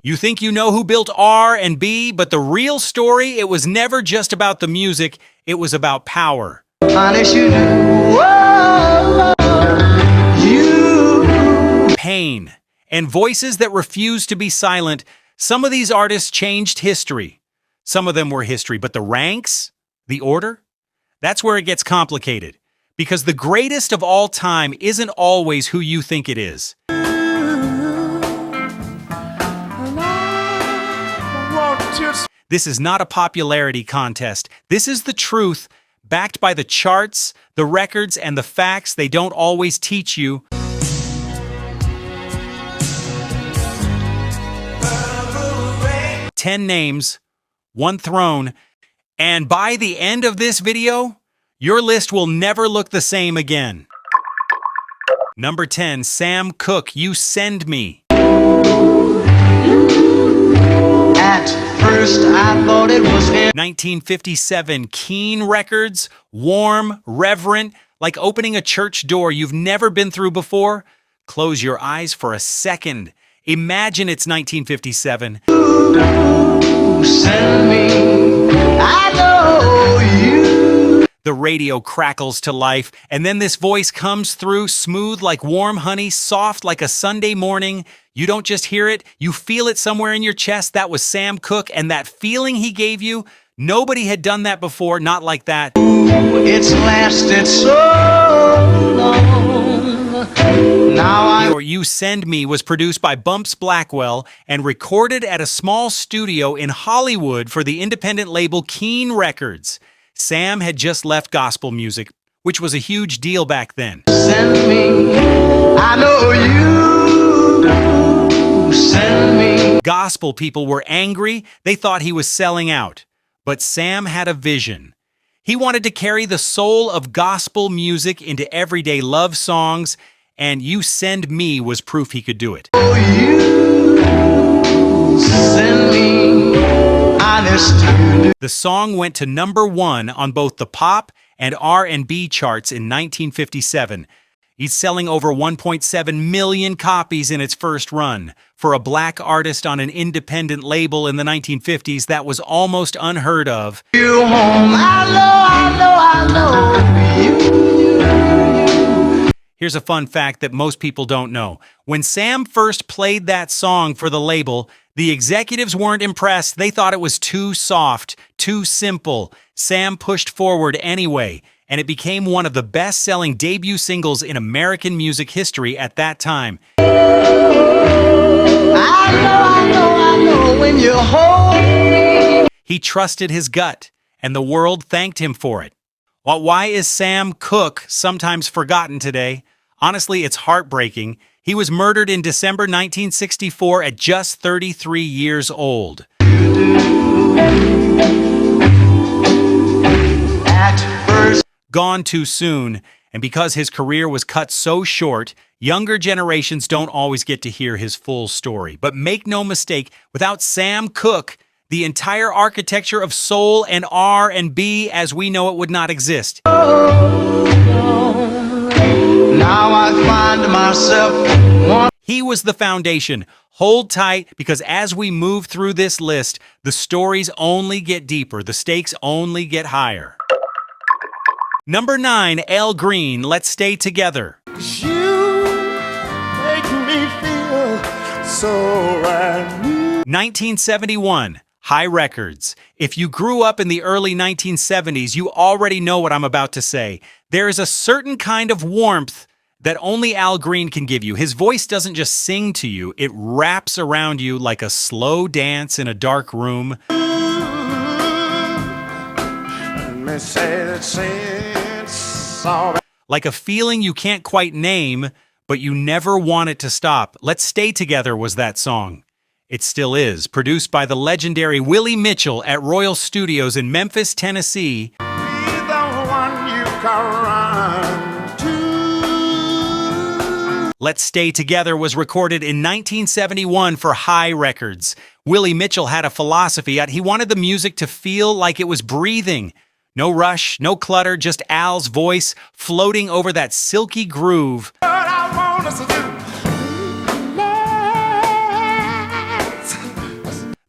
You think you know who built R&B, but the real story, it was never just about the music, it was about power. Honest, you knew. Oh, you. Pain, and voices that refused to be silent. Some of these artists changed history. Some of them were history, but the ranks, the order, that's where it gets complicated. Because the greatest of all time isn't always who you think it is. This is not a popularity contest. This is the truth, backed by the charts, the records, and the facts they don't always teach you. Ten names, one throne, and by the end of this video, your list will never look the same again. Number 10, Sam Cooke, You Send Me. At first I thought it was 1957, Keen Records, warm, reverent, like opening a church door you've never been through before. Close your eyes for a second. Imagine it's 1957. Send me, I know you. The radio crackles to life, and then this voice comes through, smooth like warm honey, soft like a Sunday morning. You don't just hear it, you feel it somewhere in your chest. That was Sam Cooke, and that feeling he gave you, nobody had done that before, not like that. It's lasted so long. Now Your You Send Me was produced by Bumps Blackwell and recorded at a small studio in Hollywood for the independent label Keen Records. Sam had just left gospel music, which was a huge deal back then. Send me, I know you. Send me. Gospel people were angry. They thought he was selling out. But Sam had a vision. He wanted to carry the soul of gospel music into everyday love songs, and You Send Me was proof he could do it. Oh, you send me, honest you do. The song went to number 1 on both the pop and R&B charts in 1957. He's selling over 1.7 million copies in its first run. For a black artist on an independent label in the 1950s, that was almost unheard of. You home, I know you. Here's a fun fact that most people don't know. When Sam first played that song for the label, the executives weren't impressed. They thought it was too soft, too simple. Sam pushed forward anyway, and it became one of the best-selling debut singles in American music history at that time. I know when you hold me. He trusted his gut, and the world thanked him for it. Well, why is Sam Cooke sometimes forgotten today? Honestly, it's heartbreaking. He was murdered in December 1964 at just 33 years old. At first. Gone too soon, and because his career was cut so short, younger generations don't always get to hear his full story. But make no mistake, without Sam Cooke, the entire architecture of soul and R&B as we know it would not exist. Now I find myself. He was the foundation. Hold tight, because as we move through this list, the stories only get deeper, the stakes only get higher. Number 9, Al Green, Let's Stay Together. You make me feel so brand new. 1971, High Records. If you grew up in the early 1970s, you already know what I'm about to say. There is a certain kind of warmth that only Al Green can give you. His voice doesn't just sing to you, it wraps around you like a slow dance in a dark room. Like a feeling you can't quite name, but you never want it to stop. Let's Stay Together was that song. It still is. Produced by the legendary Willie Mitchell at Royal Studios in Memphis, Tennessee. Be the one you can run to. Let's Stay Together was recorded in 1971 for High Records. Willie Mitchell had a philosophy. He wanted the music to feel like it was breathing. No rush, no clutter, just Al's voice floating over that silky groove. What I want us to do.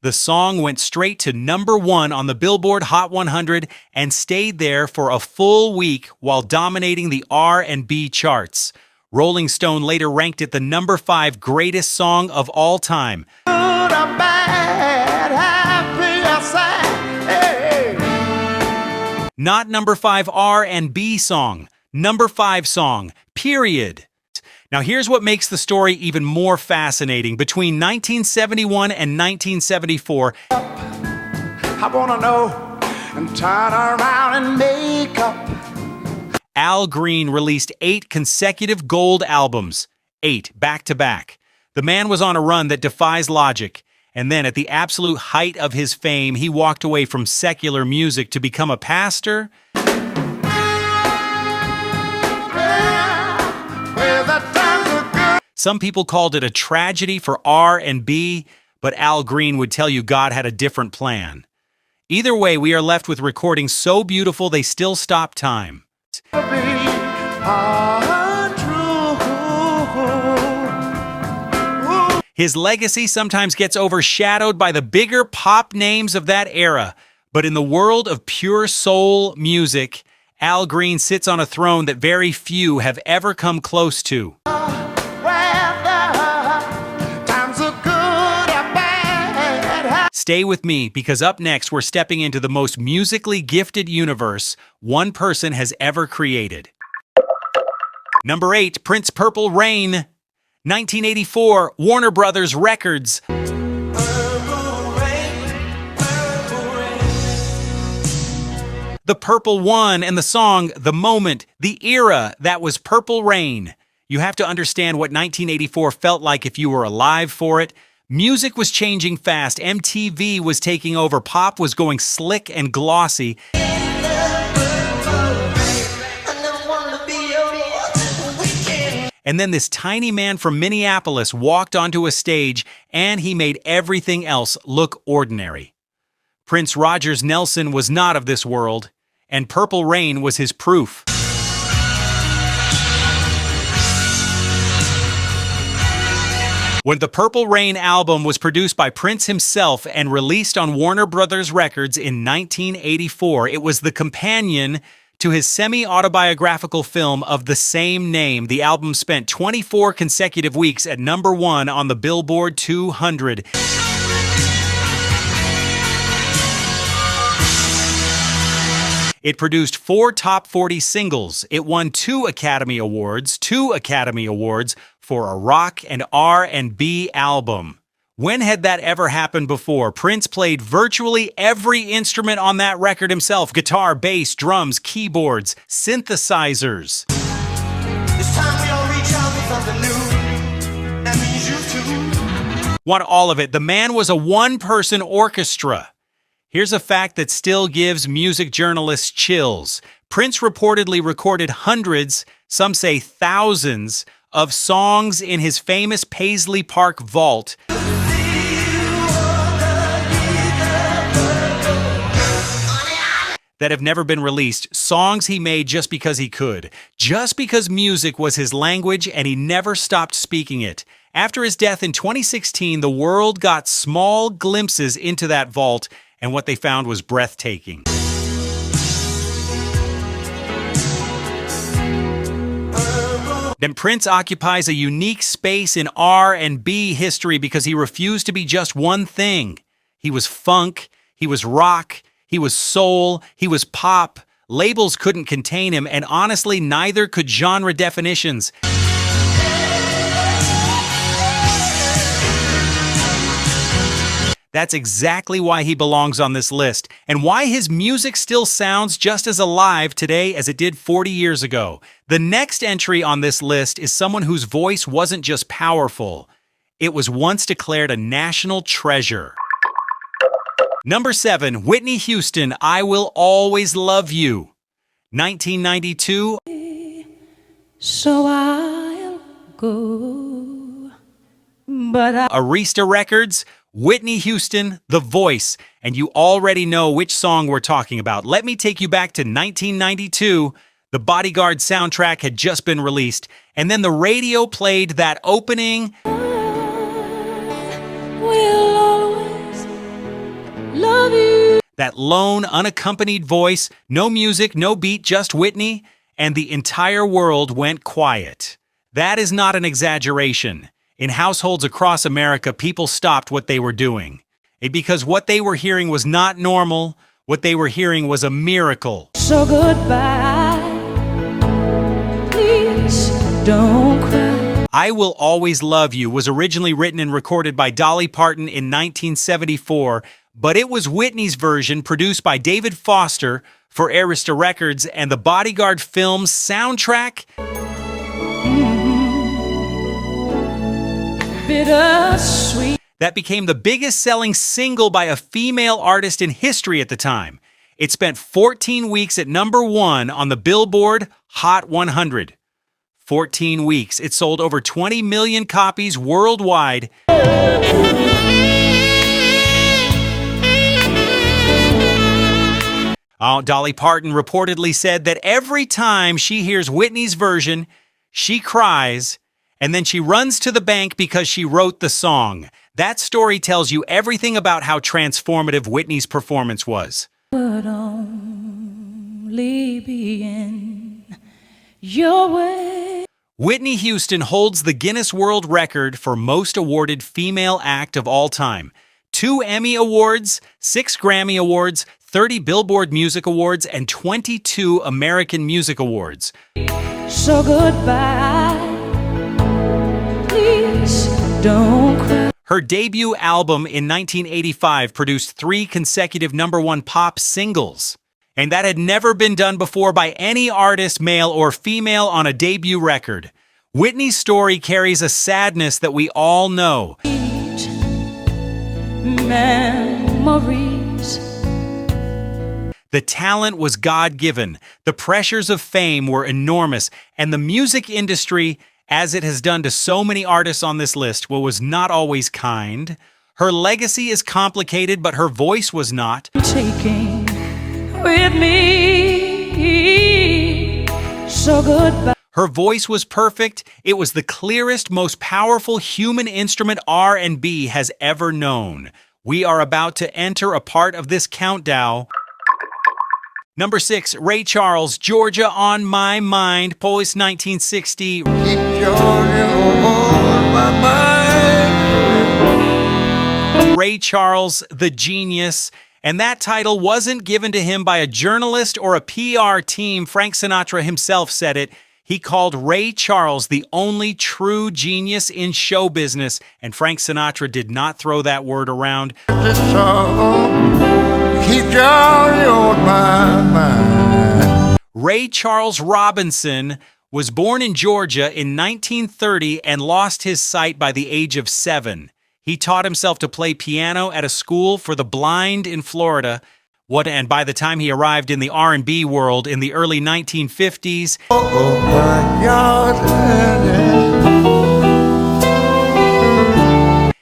The song went straight to #1 on the Billboard Hot 100 and stayed there for a full week while dominating the R&B charts. Rolling Stone later ranked it the #5 greatest song of all time. Good or bad, happy or sad, hey. Not #5 R&B song, #5 song, period. Now here's what makes the story even more fascinating. Between 1971 and 1974, I wanna know and turn around and make up. Al Green released 8 consecutive gold albums, 8 back-to-back. The man was on a run that defies logic, and then at the absolute height of his fame, he walked away from secular music to become a pastor. Some people called it a tragedy for R&B, but Al Green would tell you God had a different plan. Either way, we are left with recordings so beautiful they still stop time. His legacy sometimes gets overshadowed by the bigger pop names of that era, but in the world of pure soul music, Al Green sits on a throne that very few have ever come close to. Stay with me, because up next we're stepping into the most musically gifted universe one person has ever created. Number 8, Prince Purple Rain. 1984, Warner Brothers Records. The Purple One and the song The Moment, the era that was Purple Rain. You have to understand what 1984 felt like if you were alive for it. Music was changing fast. MTV was taking over. Pop was going slick and glossy. And then this tiny man from Minneapolis walked onto a stage, and he made everything else look ordinary. Prince Rogers Nelson was not of this world, and Purple Rain was his proof. When the Purple Rain album was produced by Prince himself and released on Warner Brothers Records in 1984, it was the companion to his semi-autobiographical film of the same name. The album spent 24 consecutive weeks at #1 on the Billboard 200. It produced 4 top 40 singles. It won 2 Academy Awards for a rock and R&B album. When had that ever happened before? Prince played virtually every instrument on that record himself: guitar, bass, drums, keyboards, synthesizers. It's time we all reach out for something new. That means you too. Want all of it. The man was a one-person orchestra. Here's a fact that still gives music journalists chills. Prince reportedly recorded hundreds, some say thousands, of songs in his famous Paisley Park vault that have never been released. Songs he made just because he could. Just because music was his language and he never stopped speaking it. After his death in 2016, the world got small glimpses into that vault, and what they found was breathtaking. Then Prince occupies a unique space in R&B history because he refused to be just one thing. He was funk, he was rock, he was soul, he was pop. Labels couldn't contain him, and honestly, neither could genre definitions. That's exactly why he belongs on this list, and why his music still sounds just as alive today as it did 40 years ago. The next entry on this list is someone whose voice wasn't just powerful. It was once declared a national treasure. Number 7, Whitney Houston, I Will Always Love You. 1992. So I'll go, but Arista Records, Whitney Houston, The Voice, and you already know which song we're talking about. Let me take you back to 1992. The Bodyguard soundtrack had just been released, and then the radio played that opening. will always That lone, unaccompanied voice, no music, no beat, just Whitney, and the entire world went quiet. That is not an exaggeration. In households across America, people stopped what they were doing. Because what they were hearing was not normal. What they were hearing was a miracle. So goodbye, please don't cry. I Will Always Love You was originally written and recorded by Dolly Parton in 1974, but it was Whitney's version produced by David Foster for Arista Records and the Bodyguard film's soundtrack. Bittersweet. That became the biggest selling single by a female artist in history at the time. It spent 14 weeks at #1 on the Billboard Hot 100. 14 weeks. It sold over 20 million copies worldwide. Dolly Parton reportedly said that every time she hears Whitney's version, she cries, and then she runs to the bank because she wrote the song. That story tells you everything about how transformative Whitney's performance was. Would only be in your way. Whitney Houston holds the Guinness World Record for most awarded female act of all time. 2 Emmy Awards, 6 Grammy Awards, 30 Billboard Music Awards, and 22 American Music Awards. So goodbye, please don't cry. Her debut album in 1985 produced 3 consecutive #1 pop singles. And that had never been done before by any artist, male or female, on a debut record. Whitney's story carries a sadness that we all know. Memories. The talent was God-given, the pressures of fame were enormous, and the music industry, as it has done to so many artists on this list, was not always kind. Her legacy is complicated, but her voice was not. Taking with me. So goodbye. Her voice was perfect. It was the clearest, most powerful human instrument R&B has ever known. We are about to enter a part of this countdown. Number 6, Ray Charles, Georgia on My Mind, post 1960. Keep Georgia on my mind. Ray Charles, the genius. And that title wasn't given to him by a journalist or a PR team. Frank Sinatra himself said it. He called Ray Charles the only true genius in show business, and Frank Sinatra did not throw that word around. This song, keep Georgia on my mind. Ray Charles Robinson was born in Georgia in 1930 and lost his sight by the age of 7. He taught himself to play piano at a school for the blind in Florida. And by the time he arrived in the R&B world in the early 1950s,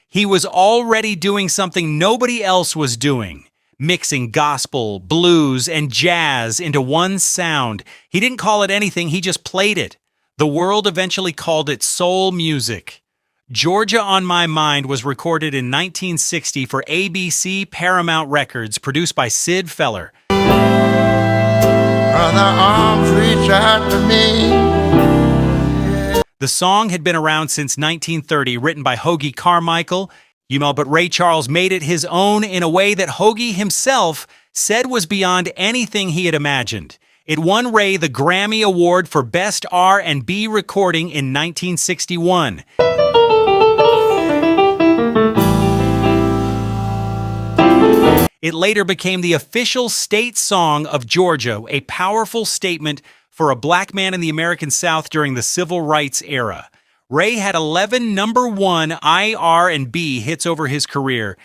he was already doing something nobody else was doing, mixing gospel, blues, and jazz into one sound. He didn't call it anything, he just played it. The world eventually called it soul music. Georgia on My Mind was recorded in 1960 for ABC Paramount Records, produced by Sid Feller. Other arms reach out to me. The song had been around since 1930, written by Hoagy Carmichael. But Ray Charles made it his own in a way that Hoagy himself said was beyond anything he had imagined. It won Ray the Grammy Award for Best R&B Recording in 1961. It later became the official state song of Georgia, a powerful statement for a black man in the American South during the Civil Rights era. Ray had 11 #1 R&B hits over his career.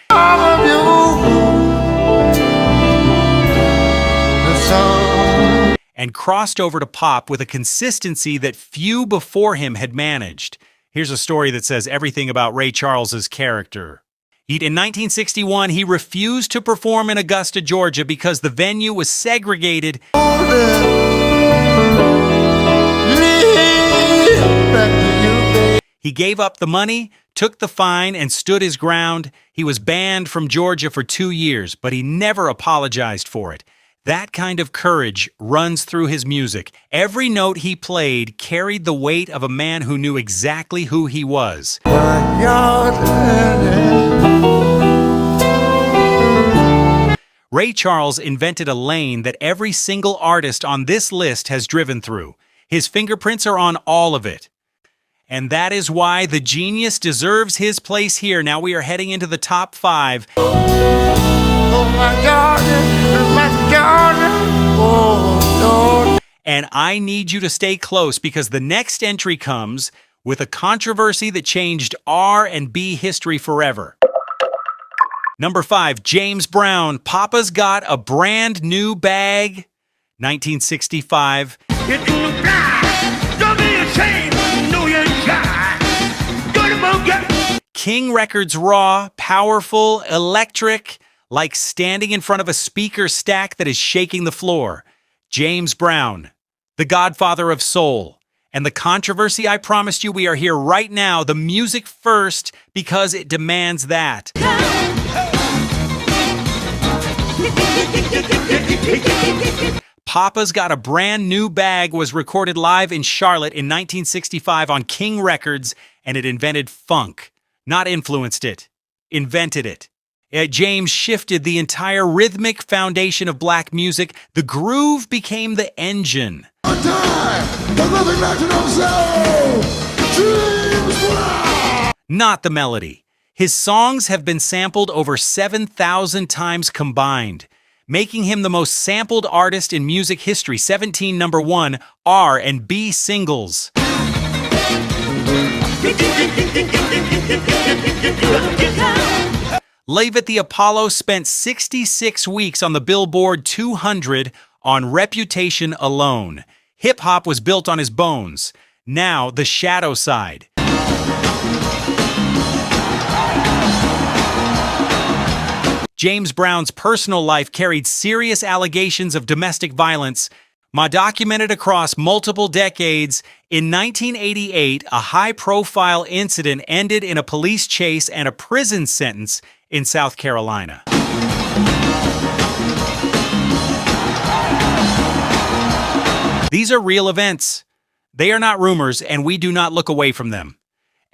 And crossed over to pop with a consistency that few before him had managed. Here's a story that says everything about Ray Charles's character. In 1961, he refused to perform in Augusta, Georgia, because the venue was segregated. He gave up the money, took the fine and stood his ground. He was banned from Georgia for 2 years, but he never apologized for it. That kind of courage runs through his music. Every note he played carried the weight of a man who knew exactly who he was. Ray Charles invented a lane that every single artist on this list has driven through. His fingerprints are on all of it. And that is why the genius deserves his place here. Now we are heading into the top 5. And I need you to stay close because the next entry comes with a controversy that changed R&B history forever. Number 5, James Brown, Papa's Got a Brand New Bag, 1965. King Records raw, powerful, electric, like standing in front of a speaker stack that is shaking the floor. James Brown, the godfather of soul. And the controversy I promised you, we are here right now, the music first, because it demands that. Papa's Got a Brand New Bag was recorded live in Charlotte in 1965 on King Records, and it invented funk. Not influenced it, invented it. James shifted the entire rhythmic foundation of black music. The groove became the engine. Not the melody. His songs have been sampled over 7,000 times combined, making him the most sampled artist in music history. 17 number 1 R&B singles. Leave It the Apollo spent 66 weeks on the Billboard 200 on reputation alone. Hip-hop was built on his bones. Now, the shadow side. James Brown's personal life carried serious allegations of domestic violence, documented across multiple decades. In 1988, a high-profile incident ended in a police chase and a prison sentence in South Carolina. These are real events. They are not rumors, and we do not look away from them.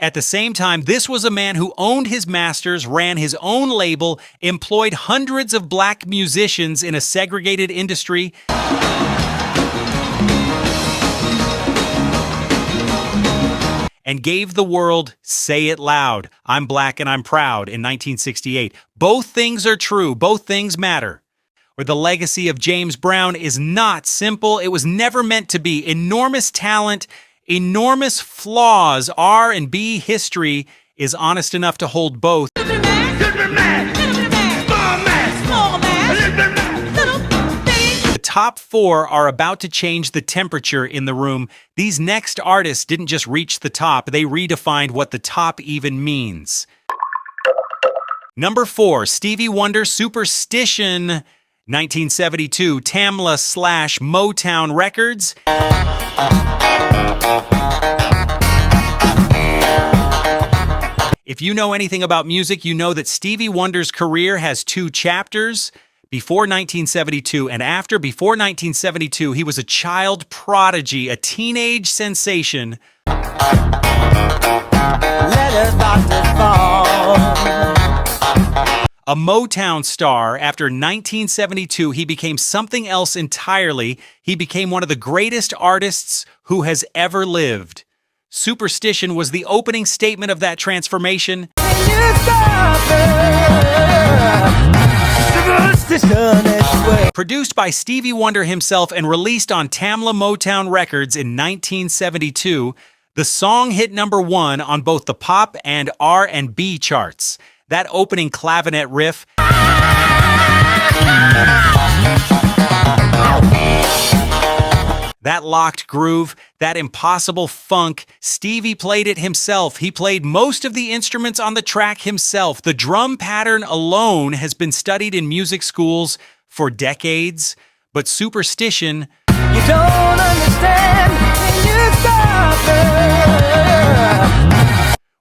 At the same time, this was a man who owned his masters, ran his own label, employed hundreds of black musicians in a segregated industry, and gave the world Say It Loud, I'm Black and I'm Proud in 1968. Both things are true. Both things matter. Or the legacy of James Brown is not simple. It was never meant to be. Enormous talent, enormous flaws. R&B history is honest enough to hold both. The top 4 are about to change the temperature in the room. These next artists didn't just reach the top, they redefined what the top even means. Number 4, Stevie Wonder, Superstition, 1972, Tamla/Motown Records. If you know anything about music, you know that Stevie Wonder's career has 2 chapters. Before 1972 and after. Before 1972, he was a child prodigy, a teenage sensation. A Motown star. After 1972, he became something else entirely. He became one of the greatest artists who has ever lived. Superstition was the opening statement of that transformation. Produced by Stevie Wonder himself and released on Tamla Motown Records in 1972, the song hit number 1 on both the pop and R&B charts. That opening clavinet riff, that locked groove, that impossible funk, Stevie played it himself. He played most of the instruments on the track himself. The drum pattern alone has been studied in music schools for decades, but Superstition, You don't understand when you stop her.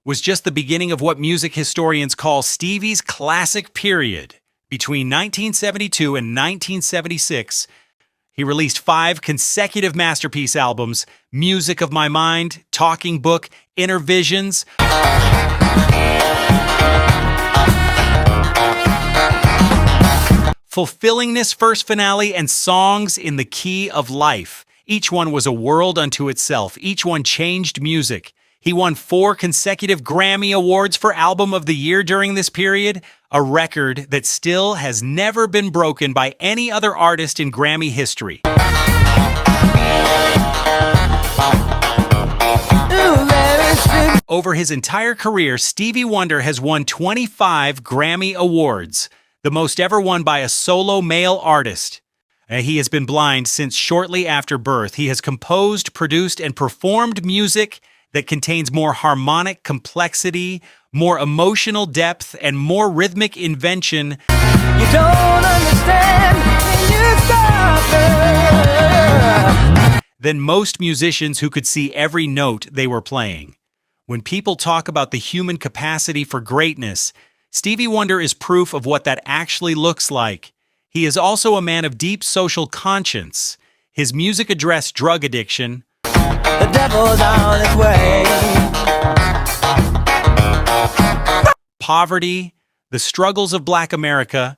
was just the beginning of what music historians call Stevie's classic period. Between 1972 and 1976, he released 5 consecutive masterpiece albums: Music of My Mind, Talking Book, Inner Visions. Fulfillingness First Finale, and Songs in the Key of Life. Each one was a world unto itself. Each one changed music. He won 4 consecutive Grammy Awards for Album of the Year during this period, a record that still has never been broken by any other artist in Grammy history. Over his entire career, Stevie Wonder has won 25 Grammy Awards, the most ever won by a solo male artist. He has been blind since shortly after birth. He has composed, produced, and performed music that contains more harmonic complexity, more emotional depth, and more rhythmic invention. You don't understand when you stop Than most musicians who could see every note they were playing. When people talk about the human capacity for greatness, Stevie Wonder is proof of what that actually looks like. He is also a man of deep social conscience. His music addressed drug addiction, The devil's on his way. poverty, the struggles of Black America,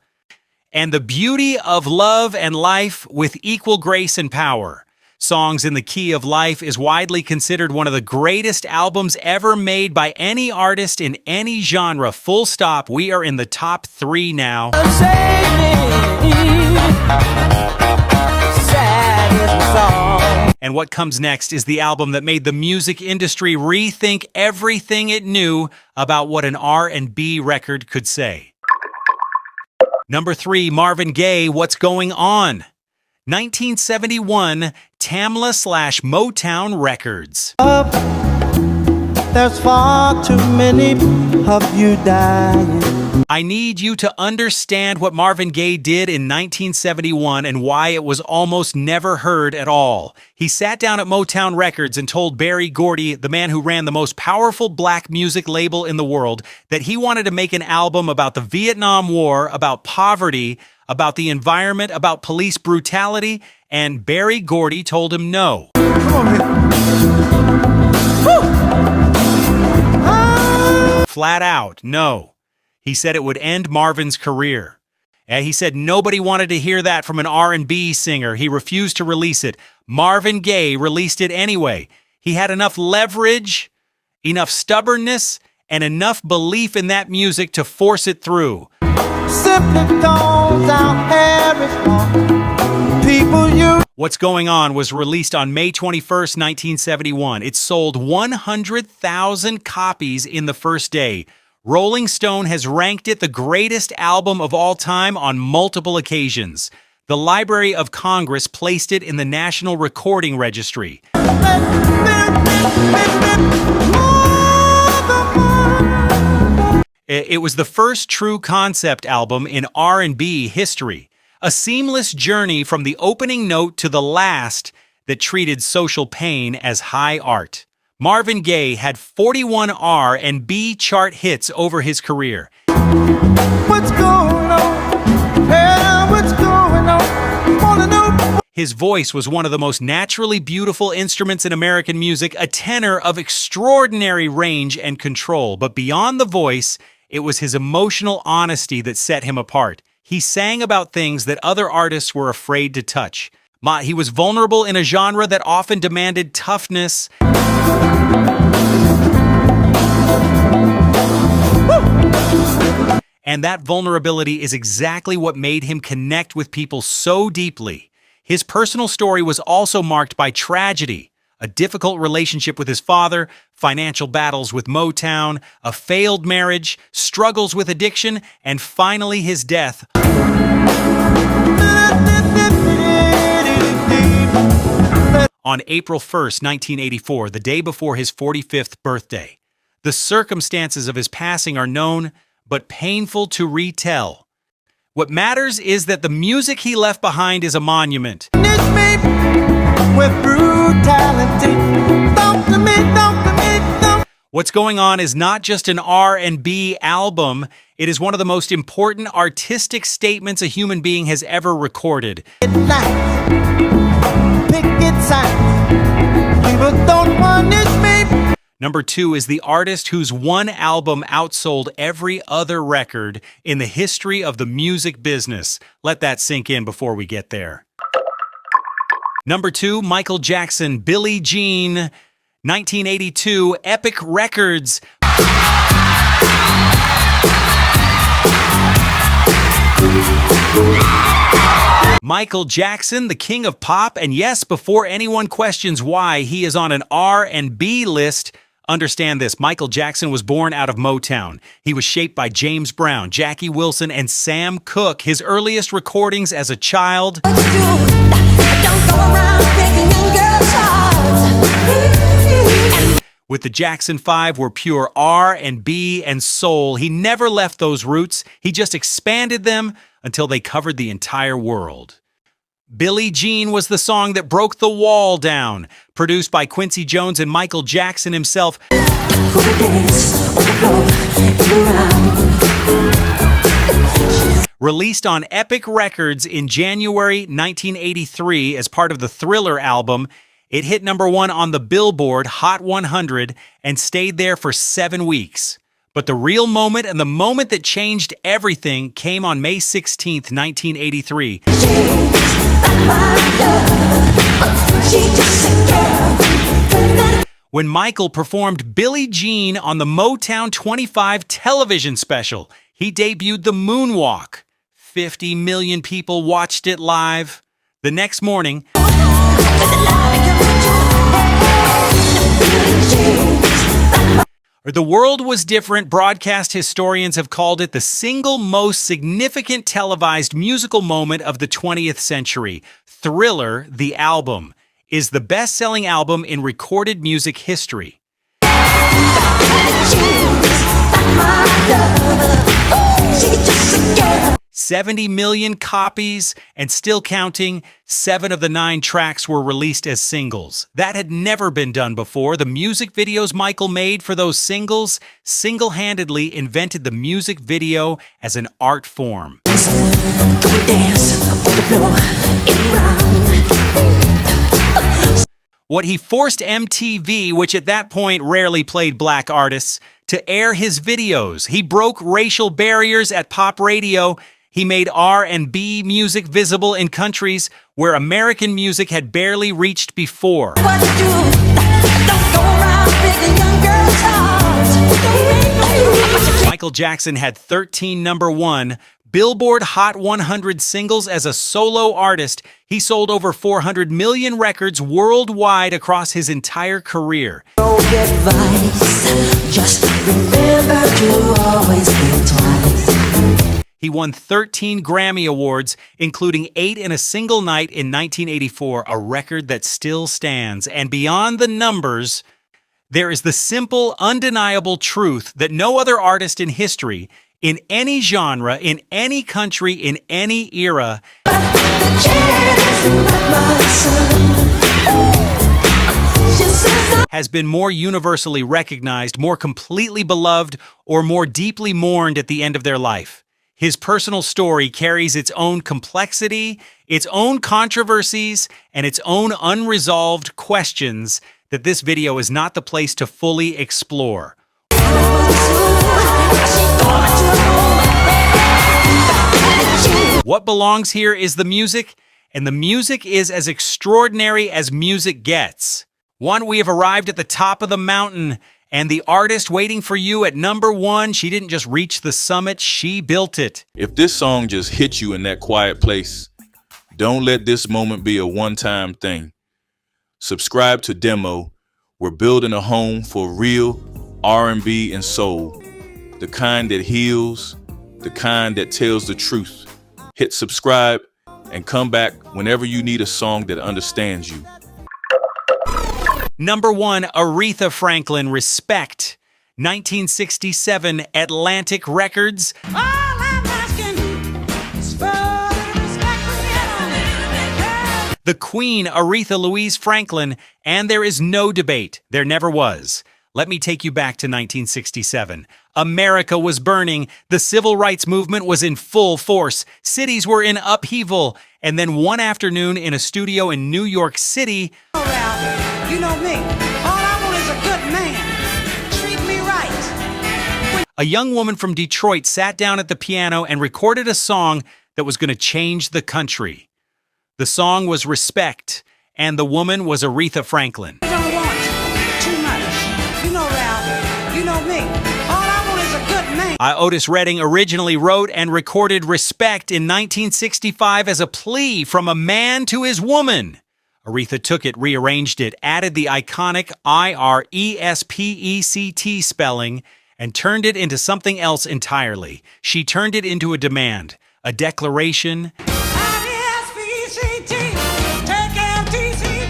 and the beauty of love and life with equal grace and power. Songs in the Key of Life is widely considered one of the greatest albums ever made by any artist in any genre. Full stop. We are in the top 3 now. Save me. Sad is the song. And what comes next is the album that made the music industry rethink everything it knew about what an R&B record could say. Number 3, Marvin Gaye, What's Going On? 1971, Tamla/Motown Records. There's far too many of you dying. I need you to understand what Marvin Gaye did in 1971 and why it was almost never heard at all. He sat down at Motown Records and told Berry Gordy, the man who ran the most powerful black music label in the world, that he wanted to make an album about the Vietnam War, about poverty, about the environment, about police brutality, and Berry Gordy told him no. Come on, man. Flat out, no. He said it would end Marvin's career. He said nobody wanted to hear that from an R&B singer. He refused to release it. Marvin Gaye released it anyway. He had enough leverage, enough stubbornness, and enough belief in that music to force it through. Simply don't sound people you. What's Going On was released on May 21st, 1971. It sold 100,000 copies in the first day. Rolling Stone has ranked it the greatest album of all time on multiple occasions. The Library of Congress placed it in the National Recording Registry. It was the first true concept album in R&B history, a seamless journey from the opening note to the last that treated social pain as high art. Marvin Gaye had 41 R&B chart hits over his career. What's going on? Yeah, what's going on? Wanna know? His voice was one of the most naturally beautiful instruments in American music, a tenor of extraordinary range and control. But beyond the voice, it was his emotional honesty that set him apart. He sang about things that other artists were afraid to touch. He was vulnerable in a genre that often demanded toughness. And that vulnerability is exactly what made him connect with people so deeply. His personal story was also marked by tragedy, a difficult relationship with his father, financial battles with Motown, a failed marriage, struggles with addiction, and finally his death. On April 1st, 1984, the day before his 45th birthday. The circumstances of his passing are known, but painful to retell. What matters is that the music he left behind is a monument. What's Going On is not just an R&B album. It is one of the most important artistic statements a human being has ever recorded. People don't punish me. Number 2 is the artist whose one album outsold every other record in the history of the music business. Let that sink in before we get there. Number 2, Michael Jackson, Billie Jean, 1982, Epic Records. Michael Jackson, the king of pop, and yes, before anyone questions why he is on an R&B list, understand this: Michael Jackson was born out of Motown. He was shaped by James Brown, Jackie Wilson, and Sam Cooke. His earliest recordings as a child with the Jackson 5 were pure R&B and soul. He never left those roots. He just expanded them until they covered the entire world. Billie Jean was the song that broke the wall down, produced by Quincy Jones and Michael Jackson himself. Released on Epic Records in January 1983 as part of the Thriller album, it hit number 1 on the Billboard Hot 100 and stayed there for 7 weeks. But the real moment and the moment that changed everything came on May 16th, 1983. When Michael performed Billie Jean on the Motown 25 television special. He debuted the moonwalk. 50 million people watched it live. The next morning, The World Was Different. Broadcast historians have called it the single most significant televised musical moment of the 20th century. Thriller, the album, is the best-selling album in recorded music history. 70 million copies and still counting. 7 of the 9 tracks were released as singles. That had never been done before. The music videos Michael made for those singles single-handedly invented the music video as an art form. What he forced MTV, which at that point rarely played black artists, to air his videos. He broke racial barriers at pop radio. He made R&B music visible in countries where American music had barely reached before. Michael Jackson had 13 number 1 Billboard Hot 100 singles as a solo artist. He sold over 400 million records worldwide across his entire career. Just remember to always think twice. He won 13 Grammy Awards, including 8 in a single night in 1984, a record that still stands. And beyond the numbers, there is the simple, undeniable truth that no other artist in history, in any genre, in any country, in any era, has been more universally recognized, more completely beloved, or more deeply mourned at the end of their life. His personal story carries its own complexity, its own controversies, and its own unresolved questions that this video is not the place to fully explore. What belongs here is the music, and the music is as extraordinary as music gets. We have arrived at the top of the mountain, and the artist waiting for you at number 1, she didn't just reach the summit, she built it. If this song just hit you in that quiet place, don't let this moment be a one-time thing. Subscribe to Demo. We're building a home for real R&B and soul, the kind that heals, the kind that tells the truth. Hit subscribe and come back whenever you need a song that understands you. Number 1, Aretha Franklin, Respect. 1967, Atlantic Records. All I'm asking is for respect from you. The Queen, Aretha Louise Franklin, and there is no debate. There never was. Let me take you back to 1967. America was burning, the civil rights movement was in full force, cities were in upheaval, and then one afternoon in a studio in New York City, Ralph, you know me. All I want is a good man. Treat me right. a young woman from Detroit sat down at the piano and recorded a song that was going to change the country. The song was Respect, and the woman was Aretha Franklin. I don't want too much. You know, Ralph, you know me. All I want is a good man. Otis Redding originally wrote and recorded Respect in 1965 as a plea from a man to his woman. Aretha took it, rearranged it, added the iconic IRESPECT spelling, and turned it into something else entirely. She turned it into a demand, a declaration, IRESPECT, take MTCT.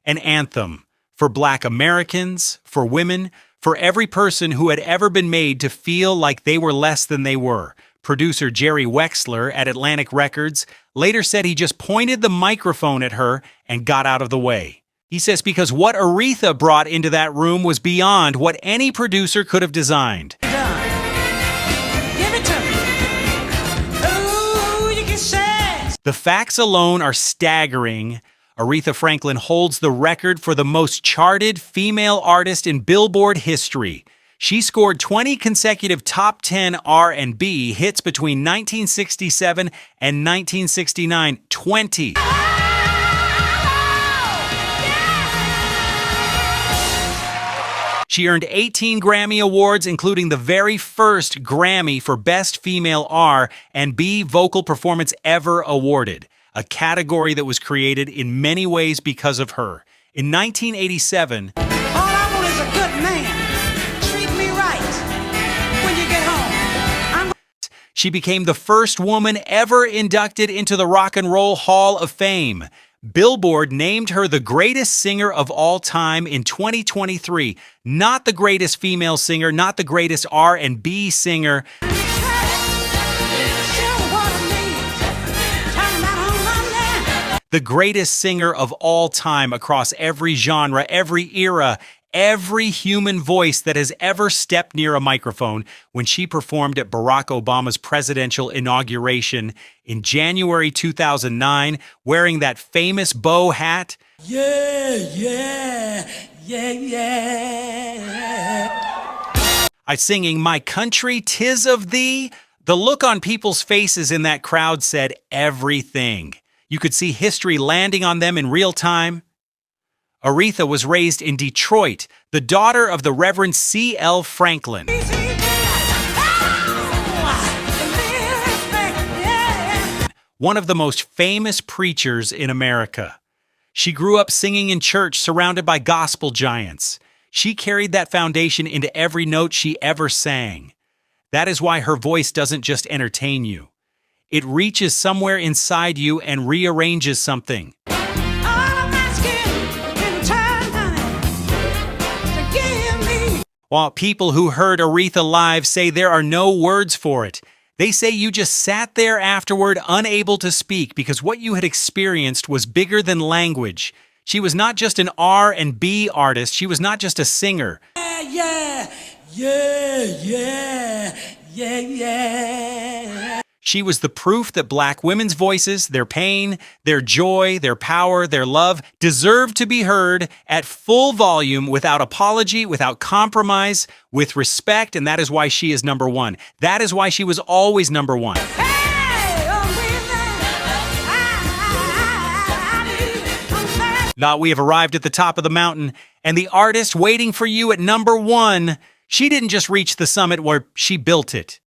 an anthem for Black Americans, for women, for every person who had ever been made to feel like they were less than they were. Producer Jerry Wexler at Atlantic Records later said he just pointed the microphone at her and got out of the way. He says because what Aretha brought into that room was beyond what any producer could have designed. Done. Give it to me. Ooh, you can say. The facts alone are staggering. Aretha Franklin holds the record for the most charted female artist in Billboard history. She scored 20 consecutive top 10 R&B hits between 1967 and 1969. 20. She earned 18 Grammy Awards, including the very first Grammy for Best Female R&B Vocal Performance ever awarded, a category that was created in many ways because of her. In 1987, All I want is a good man. Treat me right. When you get home, she became the first woman ever inducted into the Rock and Roll Hall of Fame. Billboard named her the greatest singer of all time in 2023. Not the greatest female singer, not the greatest R&B singer, show what I need. Turn that on my man. the greatest singer of all time across every genre, every era, every human voice that has ever stepped near a microphone when she performed at Barack Obama's presidential inauguration in January 2009, wearing that famous bow hat. Singing My Country, 'Tis of Thee. The look on people's faces in that crowd said everything. You could see history landing on them in real time. Aretha was raised in Detroit, the daughter of the Reverend C.L. Franklin. One of the most famous preachers in America. She grew up singing in church surrounded by gospel giants. She carried that foundation into every note she ever sang. That is why her voice doesn't just entertain you. It reaches somewhere inside you and rearranges something. All I'm asking in return, honey, to give me. While people who heard Aretha live say there are no words for it, they say you just sat there afterward unable to speak because what you had experienced was bigger than language. She was not just an R&B artist, she was not just a singer. She was the proof that Black women's voices, their pain, their joy, their power, their love, deserved to be heard at full volume without apology, without compromise, with respect, and that is why she is number one. That is why she was always number one. Hey, Now we have arrived at the top of the mountain, and the artist waiting for you at number one, she didn't just reach the summit where she built it.